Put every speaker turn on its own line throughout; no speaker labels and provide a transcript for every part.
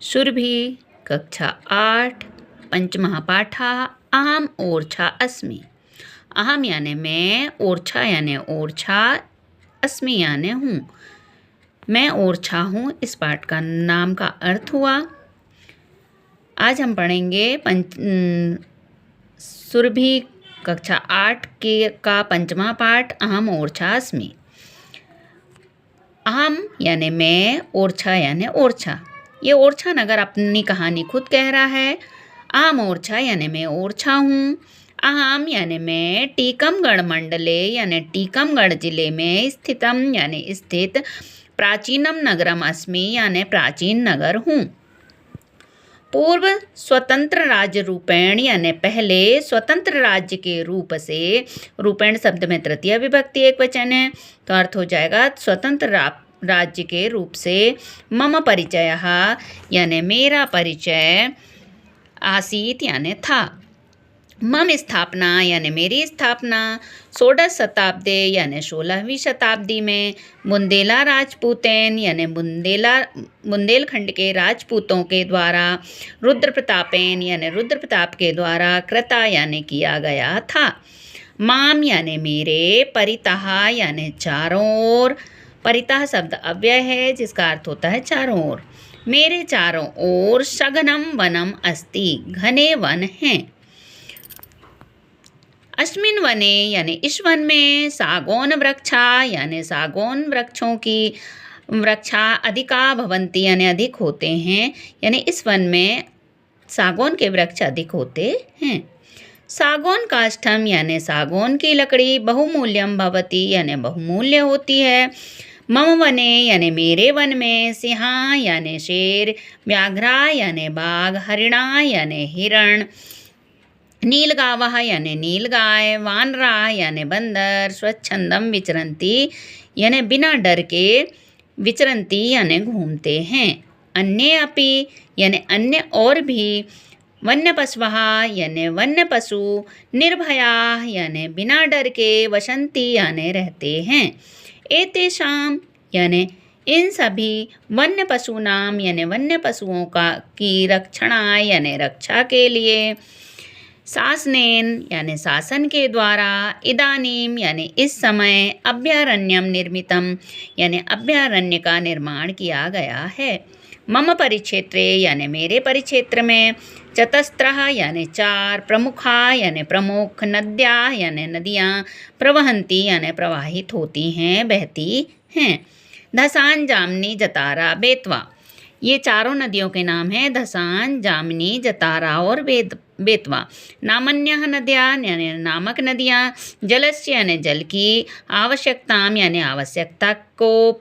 सुरभि कक्षा 8 पंचमः पाठः अहम ओरछा अस्मि। अहम यानी मैं, ओरछा यानी ओरछा, अस्मि यानी हूँ। मैं ओरछा हूँ। इस पाठ का नाम का अर्थ हुआ। आज हम पढ़ेंगे सुरभि कक्षा 8 का पंचमा पाठ अहम ओरछा अस्मि। अहम यानी मैं, ओरछा यानी ओरछा। ये ओरछा नगर अपनी कहानी खुद कह रहा है। अहम ओरछा यानी मैं ओरछा हूँ। अहम यानी मैं टीकमगढ़ मंडले यानी टीकमगढ़ जिले में स्थितम यानी स्थित प्राचीनम नगरम अस्मि यानी प्राचीन नगर हूँ। पूर्व स्वतंत्र राज्य रूपेण यानी पहले स्वतंत्र राज्य के रूप से, रूपेण शब्द में तृतीय विभक्ति एक वचन है तो अर्थ हो जाएगा स्वतंत्र राज्य के रूप से। मम परिचयः यानी मेरा परिचय, आसीत यानी था। मम स्थापना यानी मेरी स्थापना षोडश शताब्दी यानी 16वीं शताब्दी में बुंदेला राजपूतेन यानी बुंदेलखंड के राजपूतों के द्वारा, रुद्र प्रतापेन यानी रुद्र प्रताप के द्वारा, कृता यानी किया गया था। माम यानी मेरे, परितः यानी चारों ओर। परितः शब्द अव्यय है जिसका अर्थ होता है चारों ओर। मेरे चारों ओर सघनम वनम अस्ति, घने वन हैं। अस्मिन वने यानी इस वन में, सागौन वृक्षा यानी सागौन वृक्षों की वृक्षा अधिका भवंती यानी अधिक होते हैं, यानी इस वन में सागौन के वृक्ष अधिक होते हैं। सागौन काष्ठम यानी सागौन की लकड़ी, बहुमूल्यम भवती यानी बहुमूल्य होती है। मम वने यानी मेरे वन में, सिंहा यानी शेर, व्याघ्रा यानी बाघ, हरिणा यानी हिरण, नीलगावः यानी नीलगाय, वानरा यानी बंदर, स्वच्छंदम विचरन्ति यानी बिना डर के, विचरन्ति यानी घूमते हैं। अन्ये अपि यानी अन्य और भी, वन्य पशवः यानी वन्य पशु, निर्भयाः यानी बिना डर के, वसन्ति यानी रहते हैं। एतेषां यानी इन सभी वन्य पशुनाम यानी वन्य पशुओं की रक्षणाय यानी रक्षा के लिए, शासनेन यानी शासन के द्वारा, इदानीम यानी इस समय, अभयारण्यम निर्मितम यानी अभयारण्य का निर्माण किया गया है। मम परिक्षेत्रे यानी मेरे परिक्षेत्र में, चतस्रः यानी चार, प्रमुखा यानी प्रमुख, नद्या यानी नदियाँ, प्रवहन्ति यानी प्रवाहित होती हैं, बहती हैं। धसान, जामनी, जतारा, बेतवा, ये चारों नदियों के नाम हैं। धसान, जामनी, जतारा और बेतवा। नामन्यः नद्याः यानी नामक नदियाँ, जलस्य यानी जल की, आवश्यकताम यानी आवश्यकता को,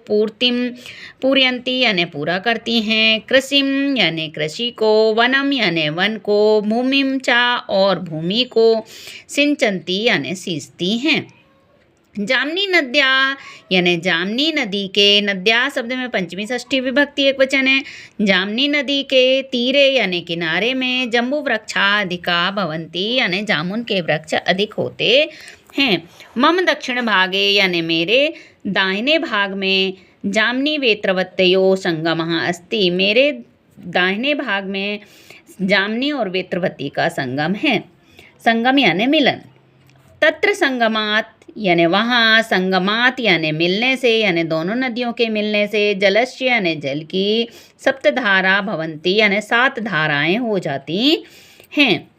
पूर्यन्ति यानी पूरा करती हैं, कृषिम यानी कृषि को, वनम यानी वन को, भूमिम चा और भूमि को, सिंचन्ति यानी सींचती हैं। जामनी नद्या यानी जामनी नदी के, नद्या शब्द में पंचमी षष्ठी विभक्ति एक वचन है। जामनी नदी के तीरे यानी किनारे में, जम्बू वृक्षा अधिका भवंती यानी जामुन के वृक्ष अधिक होते हैं। मम दक्षिण भागे यानी मेरे दाहिने भाग में, जामनी वेत्रवत्तयो संगमः अस्ति, मेरे दाहिने भाग में जामनी और वेत्रवती का संगम है। संगम यानी मिलन। तत्र संगमात यानी वहाँ, संगमात यानी मिलने से यानी दोनों नदियों के मिलने से, जलस्य यानी जल की, सप्तधारा भवंती यानी 7 धाराएं हो जाती हैं।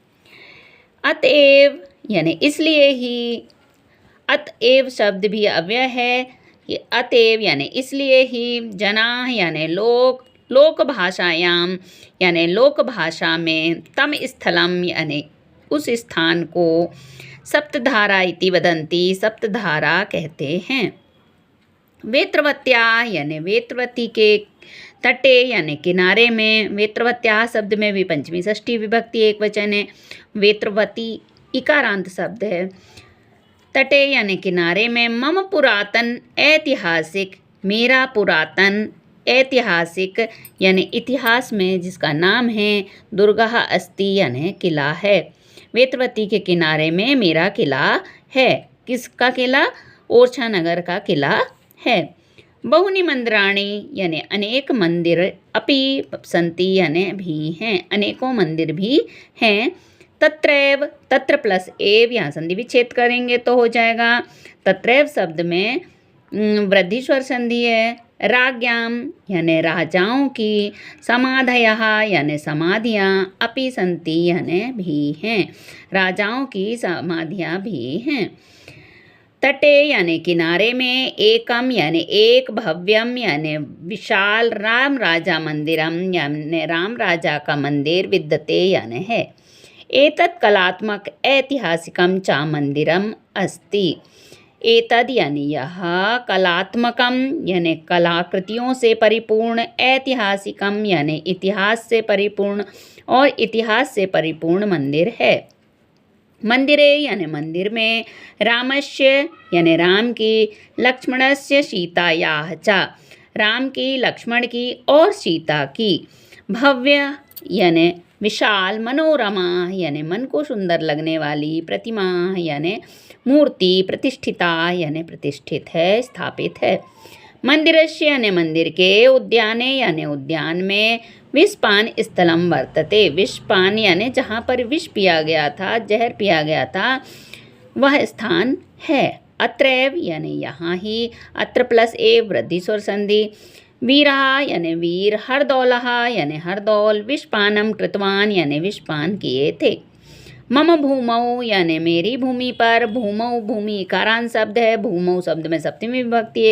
अतएव यानी इसलिए ही, अतएव शब्द भी अव्यय है। ये अतएव यानी इसलिए ही, जनाः यानी लोक, लोक भाषायाम यानी लोक भाषा में, तम स्थलम यानी उस स्थान को, सप्तधारा इति वदन्ति सप्तधारा कहते हैं। वेत्रवत्या यानी वेत्रवती के तटे यानी किनारे में, वेत्रवत्या शब्द में भी पंचमी षष्ठी विभक्ति एक वचन है। वेत्रवती इकारांत शब्द है। तटे यानी किनारे में, मम पुरातन ऐतिहासिक, मेरा पुरातन ऐतिहासिक यानी इतिहास में जिसका नाम है, दुर्गः अस्ति यानी किला है। वेत्रवती के किनारे में मेरा किला है। किसका किला? ओरछा नगर का किला है। बहुनि मंदिराणि यानी अनेक मंदिर अपि सन्ति यानी भी हैं, अनेकों मंदिर भी हैं। तत्रैव, तत्र प्लस एव, यहाँ संधि विच्छेद करेंगे तो हो जाएगा। तत्रैव शब्द में वृद्धि स्वर संधि है। राज्ञाम यानी राजाओं की, समाधयः यानी समाधियाँ, अपि सन्ति यानी भी हैं, राजाओं की समाधियाँ भी हैं। तटे यानी किनारे में, एकम यानी एक, भव्यम यानी विशाल, राम राजा मंदिरम यानी राम राजा का मंदिर, विद्यते यानी है। एतत् कलात्मक ऐतिहासिकम च मंदिरम अस्ति। एतद यानी यह, कलात्मकम यानी कलाकृतियों से परिपूर्ण, ऐतिहासिकम यानी इतिहास से परिपूर्ण और इतिहास से परिपूर्ण मंदिर है। मंदिरे यानी मंदिर में, रामस्य यानी राम की, लक्ष्मणस्य सीतायाः च राम की, लक्ष्मण की और सीता की, भव्य यानी विशाल, मनोरमा यानी मन को सुंदर लगने वाली, प्रतिमा यानी मूर्ति, प्रतिष्ठिता यानी प्रतिष्ठित है, स्थापित है। मंदिरस्य यानी मंदिर के, उद्याने यानी उद्यान में, विषपान स्थलम वर्तते, विषपान यानी जहाँ पर विष पिया गया था, जहर पिया गया था, वह स्थान है। अत्रैव यानी यहाँ ही, अत्र प्लस एव वृद्धि स्वर संधि। वीरः यानी वीर, हरदौलः यानी हरदौल, विषपानम कृतवान यानी विषपान किए थे। मम भूमौ यानी मेरी भूमि पर, भूमौ भूमि कारांत शब्द है, भूमौ शब्द में सप्तमी विभक्ति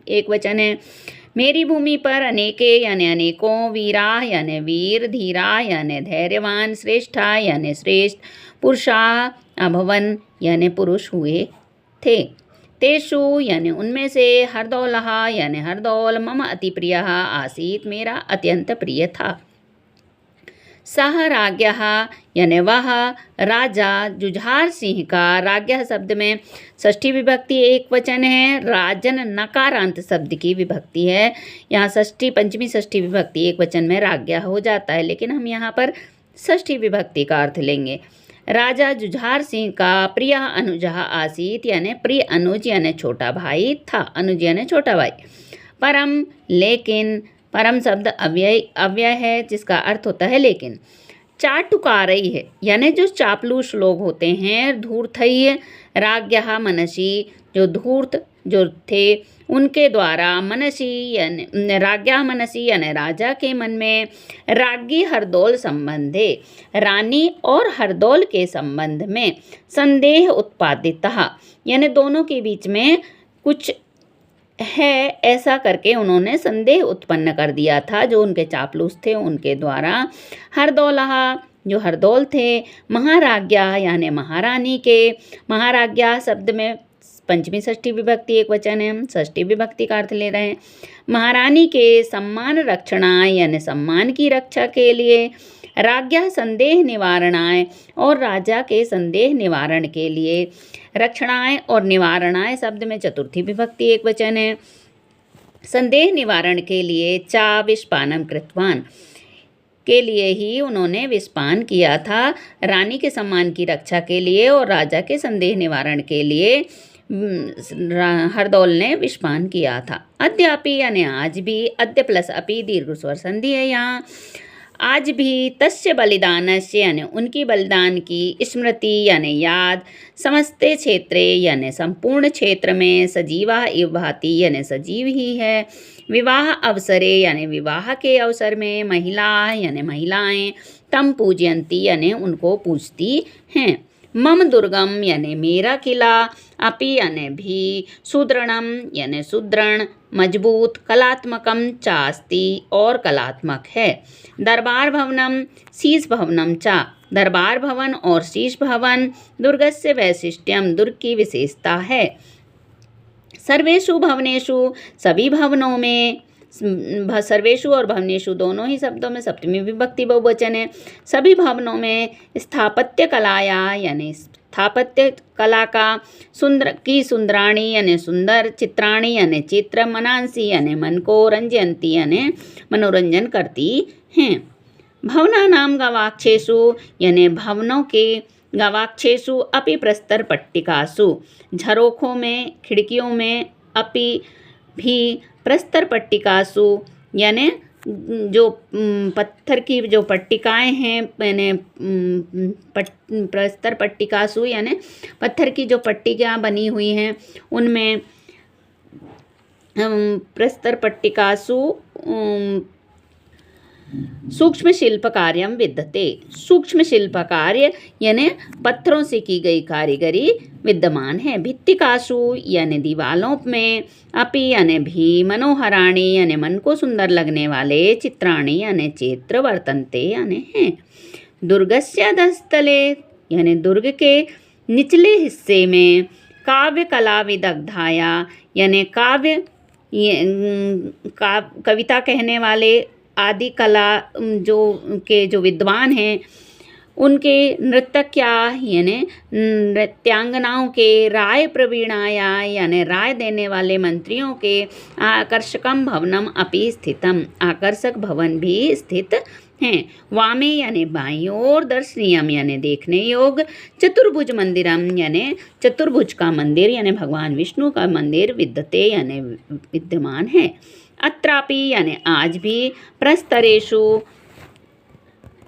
एक वचन है। मेरी भूमि पर, अनेके यानी अनेकों, वीरा यानी वीर, धीरा यानी धैर्यवान, श्रेष्ठा यानी श्रेष्ठ, पुरुषा अभवन यानी पुरुष हुए थे। तेषु यानी उनमें से, हरदौलः यानी हरदौल, मम अति प्रियः आसीत मेरा अत्यंत प्रिय था। सह राज्ञः यानी वह राजा, जुझार सिंह का, राज्ञः शब्द में षष्ठी विभक्ति एक वचन है, राजन नकारांत शब्द की विभक्ति है। यहाँ षष्ठी, पंचमी षष्ठी विभक्ति एक वचन में राज्ञः हो जाता है, लेकिन हम यहाँ पर षष्ठी विभक्ति का अर्थ लेंगे। राजा जुझार सिंह का प्रिय अनुजः आसीत यानी प्रिय अनुज यानी छोटा भाई था, अनुज यानी छोटा भाई। परम लेकिन, परम शब्द अव्यय है जिसका अर्थ होता है लेकिन। चाटुकारई है यानी जो चापलूस लोग होते हैं, धूर्तय राज्ञः मनसी, जो धूर्त जो थे उनके द्वारा, मनसी यानी राज्ञः मनसी यानी राजा के मन में, राज्ञी हरदौल संबंधे, रानी और हरदौल के संबंध में, संदेह उत्पादितः यानी दोनों के बीच में कुछ है ऐसा करके उन्होंने संदेह उत्पन्न कर दिया था, जो उनके चापलूस थे उनके द्वारा। हरदौलः जो हरदौल थे, महाराज्ञा यानी महारानी के, महाराज्ञा शब्द में पंचमी षष्ठी विभक्ति एक वचन है, हम षष्ठी विभक्ति का अर्थ ले रहे हैं। महारानी के सम्मान रक्षणाय यानी सम्मान की रक्षा के लिए, राज्ञा संदेह निवारणाय और राजा के संदेह निवारण के लिए, रक्षणाय और निवारणाय शब्द में चतुर्थी विभक्ति एक वचन है। संदेह निवारण के लिए, चा विषपानम कृतवान के लिए ही उन्होंने विषपान किया था, रानी के सम्मान की रक्षा के लिए और राजा के संदेह निवारण के लिए हरदौल ने विषपान किया था। अद्यापि यानी आज भी, अद्य प्लस अपि दीर्घ स्वर संधि है यहाँ। आज भी, तस्य बलिदानस्य यानी उनकी बलिदान की, स्मृति यानी याद, समस्ते क्षेत्रे यानी संपूर्ण क्षेत्र में, सजीवा इव भाति यानी सजीव ही है। विवाह अवसरे यानी विवाह के अवसर में, महिला यानी महिलाएं, तम पूजयंती यानी उनको पूजती हैं। मम दुर्गम यानी मेरा किला, अपि यानी भी, सुदृढ़म यानी सुदृढ़, मजबूत, कलात्मकम चास्ति और कलात्मक है। दरबार भवनम, शीश भवनम चा, दरबार भवन और शीश भवन, दुर्गस्य वैशिष्ट्यम, दुर्ग की विशेषता है। सर्वेषु भवनेषु सभी भवनों में, सर्वेषु और भवनेषु दोनों ही शब्दों में सप्तमी विभक्ति बहुवचन है। सभी भवनों में, स्थापत्य कलाया यानी स्थापत्य कला का, सुंदर की सुंदराणी यानी सुंदर, चित्राणी यानी चित्र, मनांसी यानी मन को, रंजयंती यानी मनोरंजन करती हैं। भवनानां गवाक्षेषु यानी भवनों के, गवाक्षेषु अपि प्रस्तर पट्टिकासु, झरोखों में, खिड़कियों में, अपि भी, प्रस्तर पट्टिकासु यानी जो पत्थर की जो पट्टिकाएं हैं, मैंने प्रस्तर पट्टिकासु यानी पत्थर की जो पट्टिकाएं बनी हुई हैं उनमें प्रस्तर पट्टिकासु सूक्ष्म शिल्प कार्यम विद्यते। सूक्ष्म शिल्प कार्य यानी पत्थरों से की गई कारीगरी विद्यमान है। भित्तिकासु यानी दीवालों में, अपि यानी भी, मनोहराणी यानी मन को सुंदर लगने वाले, चित्राणी यानी चित्र, वर्तन्ते यानी हैं। दुर्गस्य अधस्तले यानी दुर्ग के निचले हिस्से में, काव्य कला विदग्धाया यानी काव्य कविता कहने वाले आदि कला जो विद्वान हैं उनके, नृत्यज्ञा यानी नृत्यांगनाओं के, राय प्रवीणाया यानी राय देने वाले मंत्रियों के, आकर्षकम भवनम अपि स्थितम आकर्षक भवन भी स्थित हैं। वामे यानी बाईं ओर, दर्शनीयम यानी देखने योग, चतुर्भुज मंदिरम यानी चतुर्भुज का मंदिर यानी भगवान विष्णु का मंदिर, विद्यते यानी विद्यमान है। अत्रापि यानी आज भी, प्रस्तरेषु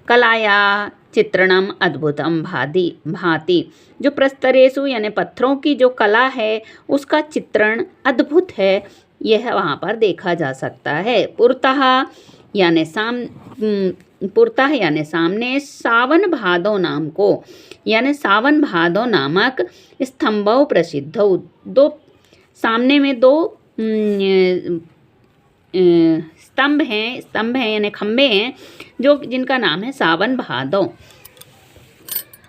कलाया चित्रणम अद्भुतम भाति जो प्रस्तरेषु यानी पत्थरों की जो कला है उसका चित्रण अद्भुत है, यह वहाँ पर देखा जा सकता है। पुरतः यानी सामने, सावन भादो नाम को यानी सावन भादो नामक स्तंभों प्रसिद्ध, दो सामने में दो स्तंभ हैं यानी खम्भे हैं जिनका नाम है सावन भादो।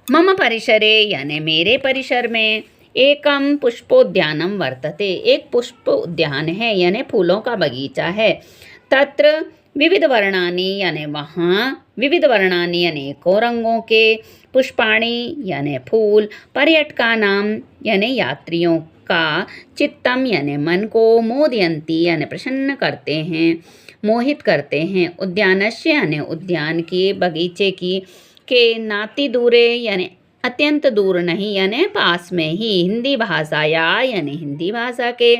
मम परिसरे यानी मेरे परिसर में, एकम पुष्पोद्यानम वर्तते एक पुष्प उद्यान है यानी फूलों का बगीचा है। तत्र विविध वर्णानि यानी वहाँ, विविध वर्णानि अनेकों रंगों के, पुष्पाणि यानी फूल, पर्यटका नाम यानी यात्रियों का, चित्तम यानी मन को, मोदयंती यानी प्रसन्न करते हैं, मोहित करते हैं। उद्यानस्य यानी उद्यान की, बगीचे की, के नाति दूरे यानी अत्यंत दूर नहीं यानी पास में ही, हिंदी भाषाया यानी हिंदी भाषा के,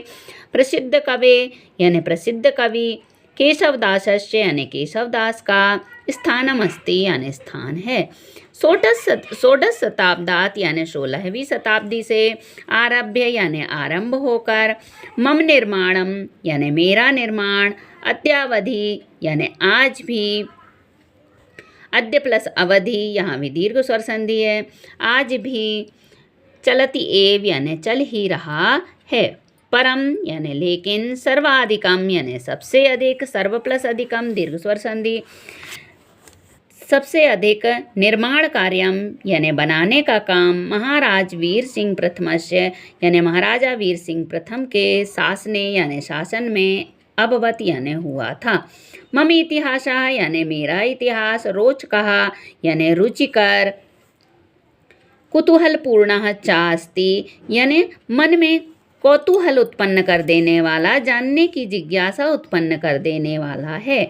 प्रसिद्ध कवि यानी प्रसिद्ध कवि, केशवदासस्य यानी केशवदास का, स्थानमस्ति यानी स्थान है। षोडश शताब्दात यानी 16वीं शताब्दी से, आरभ्य यानी आरंभ होकर, मम निर्माणम यानी मेरा निर्माण, अद्यावधि यानी आज भी, अद्य प्लस अवधि यहाँ भी दीर्घ स्वर संधि है, आज भी, चलति एव यानी चल ही रहा है। परम यानी लेकिन, सर्वाधिकम यानी सबसे अधिक, सर्व प्लस अधिकम दीर्घ स्वर संधि, सबसे अधिक, निर्माण कार्यम यानी बनाने का काम, महाराज वीर सिंह प्रथमस्य यानी महाराजा वीर सिंह प्रथम के शासने यानी शासन में, अभवत यानी हुआ था। मम इतिहास यानी मेरा इतिहास, रोचकः यानी रुचिकर, कुतूहलपूर्णः चास्ति यानी मन में कौतूहल उत्पन्न कर देने वाला, जानने की जिज्ञासा उत्पन्न कर देने वाला है।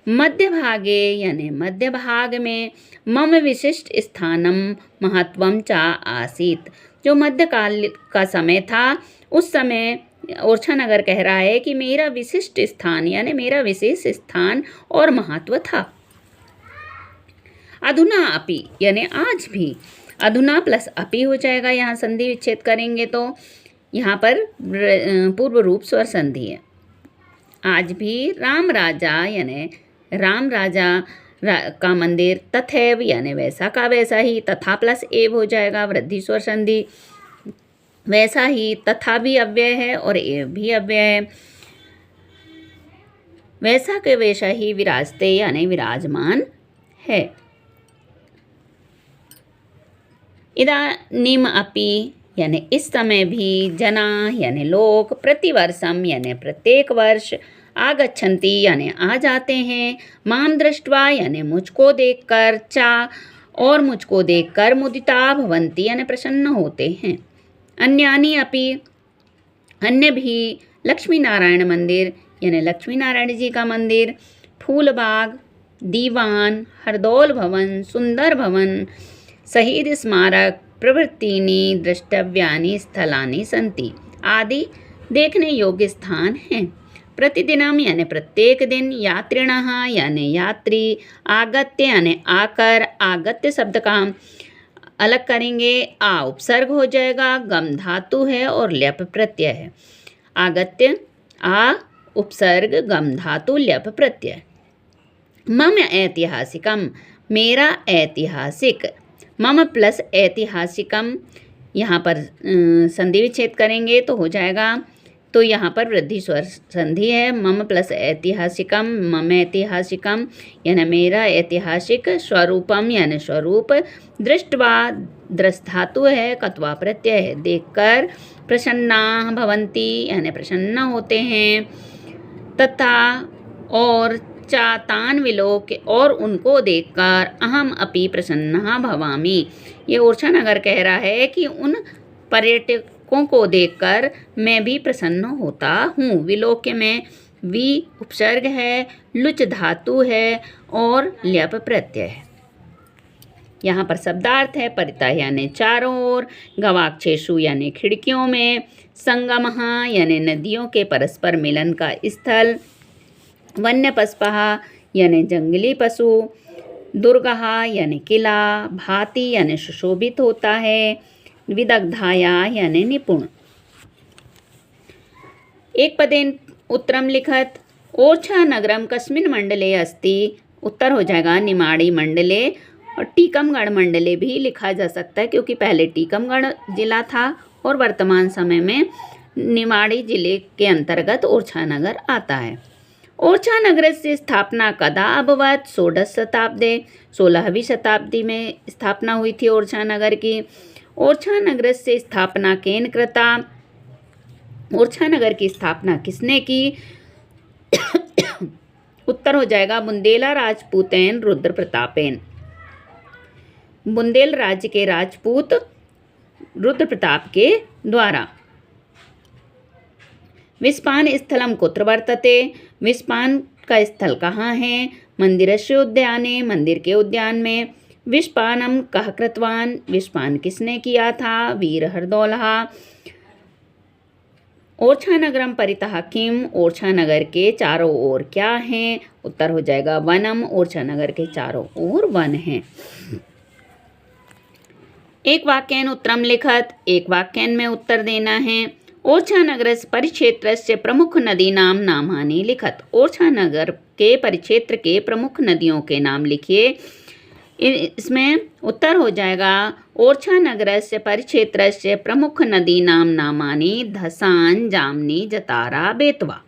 मध्य भागे यानी मध्य भाग में, मम विशिष्ट स्थानम महत्वम चा आसीत जो मध्यकाल का समय था उस समय ओरछानगर कह रहा है कि मेरा विशिष्ट स्थान यानी मेरा विशेष स्थान और महत्व था। अधुना अपि यानी आज भी, अधुना प्लस अपि हो जाएगा, यहाँ संधि विच्छेद करेंगे तो यहाँ पर पूर्व रूप स्वर संधि है। आज भी राम राजा यानी राम राजा का मंदिर, तथैव यानी वैसा का वैसा ही, तथा प्लस एव हो जाएगा, वृद्धि स्वर संधि, वैसा ही, तथा भी अव्यय है और एव भी अव्यय है, वैसा के वैसा ही, विराजते यानी विराजमान है। इदानीम अपि यानी इस समय भी, जना यानी लोग, प्रतिवर्षम यानी प्रत्येक वर्ष, आगच्छन्ति यानी आ जाते हैं, माम दृष्ट्वा यानी मुझको देखकर, चा और मुझको देखकर, मुदिता भवन्ति यानी प्रसन्न होते हैं। अन्यानि अपि अन्य भी, लक्ष्मी नारायण मंदिर यानी लक्ष्मी नारायण जी का मंदिर, फूलबाग, दीवान, हरदौल भवन, सुंदर भवन, शहीद स्मारक प्रभृतीनि द्रष्टव्यानि स्थलानि सन्ति आदि देखने योग्य स्थान हैं। प्रतिदिनम यानी प्रत्येक दिन, यात्रिणः यानी यात्री, आगत्य यानी आकर, आगत्य शब्द का हम अलग करेंगे, आ उपसर्ग हो जाएगा, गम धातु है और ल्यप प्रत्यय है। आगत्य आ उपसर्ग गम धातु ल्यप प्रत्यय। मम ऐतिहासिकम मेरा ऐतिहासिक, मम प्लस ऐतिहासिकम, यहाँ पर संधि विच्छेद करेंगे तो हो जाएगा, तो यहाँ पर वृद्धि स्वर संधि है। मम प्लस ऐतिहासिकम, मम ऐतिहासिकम यानी मेरा ऐतिहासिक, स्वरूपम यानी स्वरूप, दृष्टवा दृष्ट धातु है, कत्वा प्रत्यय है, देखकर, प्रसन्ना भवन्ति यानी प्रसन्न होते हैं, तथा और चातान विलोक और उनको देखकर, अहम अपि प्रसन्ना भवामि, ये ओरछा नगर कह रहा है कि उन पर्यटकों को देखकर मैं भी प्रसन्न होता हूँ। विलोक्य में वी उपसर्ग है, लुच धातु है और ल्यप प्रत्यय है। यहाँ पर शब्दार्थ है परितः यानी चारों ओर, गवाक्षेषु यानी खिड़कियों में, संगमः यानी नदियों के परस्पर मिलन का स्थल, वन्य पशुपः यानी जंगली पशु, दुर्गः यानी किला, भाति यानी सुशोभित होता है, विदग्धाया यानी निपुण। एक पदेन उत्तरम लिखत, ओरछा नगरम कस्मिन् मंडले अस्ति, उत्तर हो जाएगा निमाड़ी मंडले, और टीकमगढ़ मंडले भी लिखा जा सकता है क्योंकि पहले टीकमगढ़ जिला था और वर्तमान समय में निमाड़ी जिले के अंतर्गत ओरछा नगर आता है। ओरछा नगर से स्थापना कदा अभवत, षोडश शताब्दे, 16वीं शताब्दी में स्थापना हुई थी ओरछा नगर की। ओरछा नगर से स्थापना केन कृता, ओरछा नगर की स्थापना किसने की? उत्तर हो जाएगा बुंदेला राजपूतैन रुद्र प्रतापेन, बुंदेल राज्य के राजपूत रुद्र प्रताप के द्वारा। विस्पान स्थलम कुत्र वर्तते, विस्पान का स्थल कहाँ है? मंदिरस्य उद्याने, मंदिर के उद्यान में। विस्पानम कः कृतवान, विस्पान किसने किया था? वीर हरदौलः। ओरछा नगरम परितः किम, ओरछा नगर के चारों ओर क्या हैं? उत्तर हो जाएगा वनम, ओरछा नगर के चारों ओर वन हैं। एक वाक्यन उत्तरम लिखत, एक वाक्यन में उत्तर देना है। ओरछा नगर परिक्षेत्र से प्रमुख नदी नाम नामानि लिखत, ओरछा नगर के परिक्षेत्र के प्रमुख नदियों के नाम लिखिए। इसमें उत्तर हो जाएगा ओरछा नगर से परिक्षेत्र से प्रमुख नदी नाम नामानि धसान, जामनी, जतारा, बेतवा।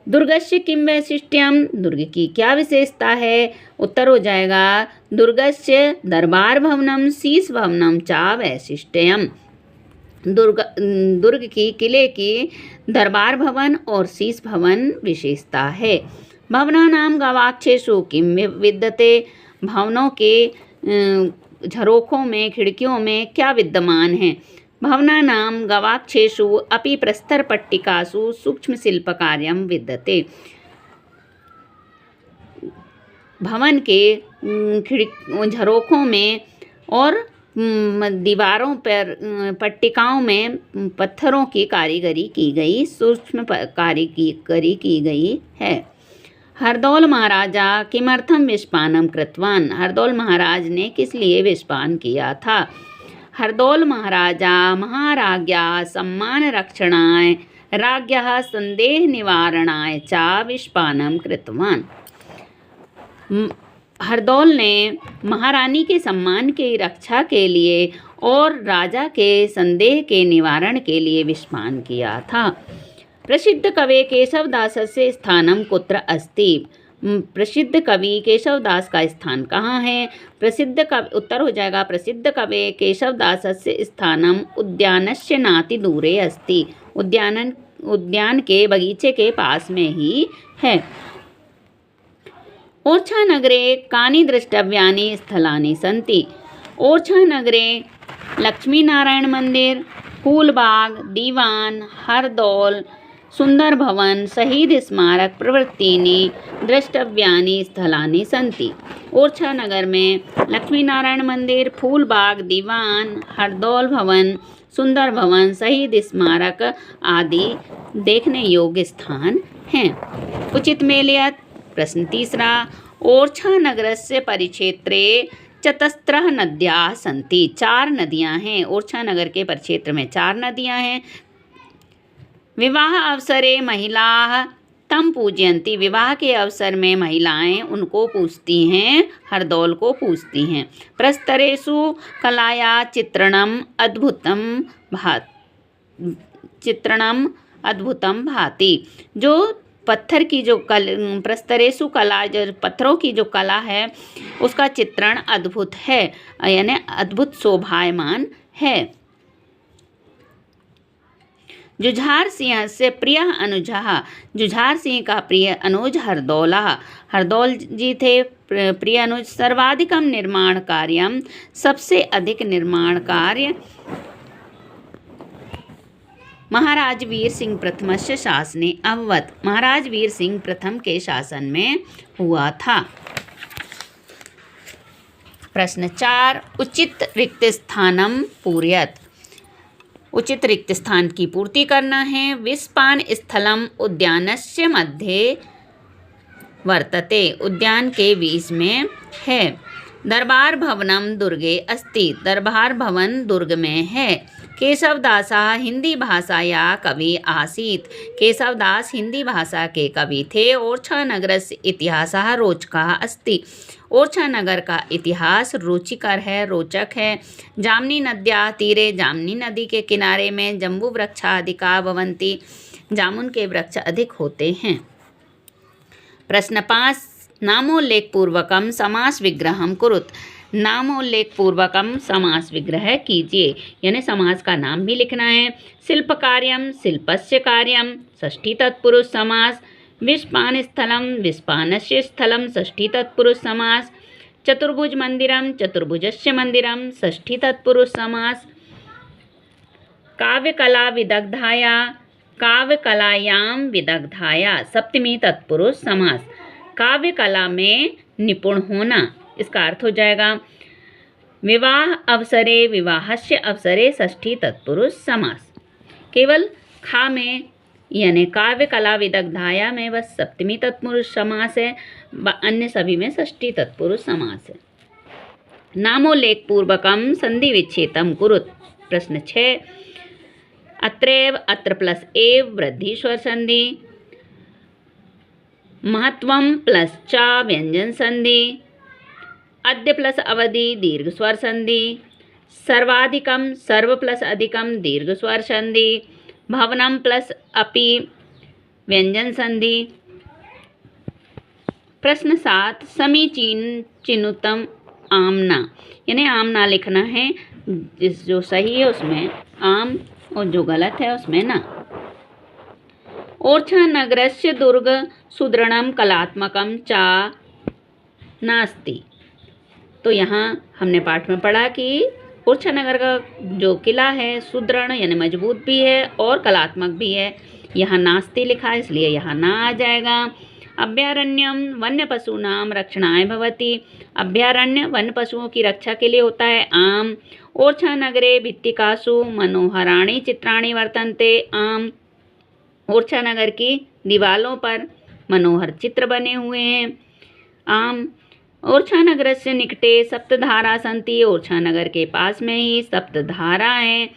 दुर्गस्य किम वैशिष्ट्यम, दुर्ग की क्या विशेषता है? उत्तर हो जाएगा दुर्गस्य दरबार भवनम, शीश भवनम चा वैशिष्ट्यम, दुर्ग की किले की दरबार भवन और शीश भवन विशेषता है। भवनानां गवाक्षेषु किम विद्यते, भवनों के झरोखों में, खिड़कियों में क्या विद्यमान है? भवनानां गवाक्षेषु अपि प्रस्तर पट्टिकासु सूक्ष्म शिल्प कार्यम विद्यते, भवन के झरोखों में और दीवारों पर पट्टिकाओं में पत्थरों की कारीगरी की गई, सूक्ष्म कारीगरी की गई है। हरदौल महाराजा किमर्थम विस्पानम कृतवान, हरदौल महाराज ने किस लिए विस्पान किया था? हरदौल महाराजा महाराज्ञा सम्मान रक्षणाय, राज्ञः संदेह निवारणाय चा विस्पानम कृतवान। हरदौल ने महारानी के सम्मान की रक्षा के लिए और राजा के संदेह के निवारण के लिए विस्पान किया था। प्रसिद्ध कवि केशवदासस्य स्थानम कुत्र अस्ति, प्रसिद्ध कवि केशवदास का स्थान कहाँ है? प्रसिद्ध कवि, उत्तर हो जाएगा प्रसिद्ध कवि केशवदासस्य स्थानम उद्यानस्य नाति दूरे अस्ति, उद्यान के बगीचे के पास में ही है। ओरछा नगरे कानि द्रष्टव्यानि स्थलानि सन्ति, ओरछा नगरे लक्ष्मी नारायण मंदिर, फूलबाग, दीवान, हरदौल, सुंदर भवन, शहीद स्मारक प्रवृत्तीनि द्रष्टव्यानि स्थलानि सन्ति। ओरछा नगर में लक्ष्मी नारायण मंदिर, फूलबाग, दीवान, हरदौल भवन, सुंदर भवन, शहीद स्मारक आदि देखने योग्य स्थान हैं। उचित मेलयत्। प्रश्न तीसरा, ओरछा नगरस्य परिक्षेत्रे चतस्रः नद्याः सन्ति। 4 नदियां हैं। ओरछा नगर के परिक्षेत्र में 4 नदियां हैं। विवाह अवसरे महिलाः तम पूजयन्ति। विवाह के अवसर में महिलाएं उनको पूजती हैं, हरदौल को पूजती हैं। प्रस्तरेषु कलाया चित्रणम अद्भुतम भाति। जो पत्थर की जो प्रस्तरेषु कला, जो पत्थरों की जो कला है उसका चित्रण अद्भुत है, यानी अद्भुत शोभायमान है। जुझार सिंह से प्रिय अनुजः। जुझार सिंह का प्रिय अनुज हरदौला। हरदौल जी थे प्रिय अनुज। सर्वाधिकम निर्माण कार्यम। सबसे अधिक निर्माण कार्य महाराज वीर सिंह प्रथमस्य शासने अभवत्। महाराज वीर सिंह प्रथम के शासन में हुआ था। प्रश्न 4, उचित रिक्त स्थानम पूरयत्। उचित रिक्त स्थान की पूर्ति करना है। विस्पान स्थलम उद्यानस्य मध्ये वर्तते। उद्यान के बीच में है। दरबार भवनम दुर्गे अस्ति। दरबार भवन दुर्ग में है। केशवदासः हिंदी भाषाया कवि आसीत्। केशवदास हिंदी भाषा के कवि थे। ओरछा नगरस्य इतिहासः रोचकः अस्ति। ओरछा नगर का इतिहास रुचिकर है, रोचक है। जामनी नद्याः तीरे। जामनी नदी के किनारे में जम्बू वृक्षाधिका भवन्ति। जामुन के वृक्ष अधिक होते हैं। प्रश्न 5, नामोल्लेखपूर्वकम समास विग्रहम कुरुत। नामोल्लेखपूर्वकम समास विग्रह कीजिए, यानी समास का नाम भी लिखना है। शिल्प कार्यम, शिल्पस्य कार्यम, षष्ठी तत्पुरुष समास। विस्पान स्थलम, विस्पानस्य स्थलम, षष्ठी तत्पुरुष समास। चतुर्भुज मंदिरम, चतुर्भुजस्य मंदिरम, षष्ठी तत्पुरुष समास। काव्यकला विदग्धाया, काव्यकलायां विदग्धाया, सप्तमी तत्पुरुष समास। काव्य कला में निपुण होना, इसका अर्थ हो जाएगा विवाह अवसरे, विवाहस्य अवसरे, षष्ठी तत्पुरुष समास। केवल खा में यानी काव्य कला विदग्धाया में बस सप्तमी तत्पुरुष समास है, अन्य सभी में षष्ठी तत्पुरुष समास है। नामोल्लेख पूर्वकम संधि विच्छेदम कुरुत। प्रश्न 6, अत्रैव, अत्र प्लस एव, वृद्धि स्वर संधि। महत्वम प्लस चा, व्यंजन संधि। अद्य प्लस अवधि, दीर्घ स्वर संधि। सर्वाधिकम, सर्व प्लस अधिकम, दीर्घ स्वर संधि। भवनम प्लस अपि, व्यंजन संधि। प्रश्न 7, समीचीन चिनुतम आमना, यानी आमना लिखना है। जो सही है उसमें आम और जो गलत है उसमें ना। ओरछा नगरस्य दुर्ग सुदृढ़म कलात्मकम चा नास्ति। तो यहाँ हमने पाठ में पढ़ा कि ओरछा नगर का जो किला है सुदृढ़ यानी मजबूत भी है और कलात्मक भी है। यहाँ नास्ति लिखा है इसलिए यहाँ ना आ जाएगा। अभ्यारण्यम वन्य पशूनाम रक्षणाय भवति। अभ्यारण्य वन्य पशुओं की रक्षा के लिए होता है। आम। ओरछा नगरे भित्तिकासु मनोहराणि चित्राणि वर्तन्ते। आम। ओरछा नगर की दीवालों पर मनोहर चित्र बने हुए हैं। आम। ओरछा नगरस्य निकटे सप्तधारा सन्ति। ओरछा नगर के पास में ही सप्तधारा है।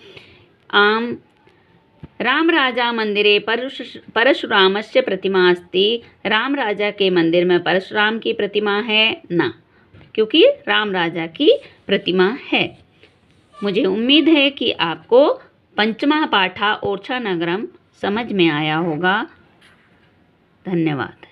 आम। राम राजा मंदिरे परशुरामस्य प्रतिमा अस्ति। राम राजा के मंदिर में परशुराम की प्रतिमा है ना, क्योंकि राम राजा की प्रतिमा है। मुझे उम्मीद है कि आपको पंचमः पाठा ओरछा नगरम समझ में आया होगा। धन्यवाद।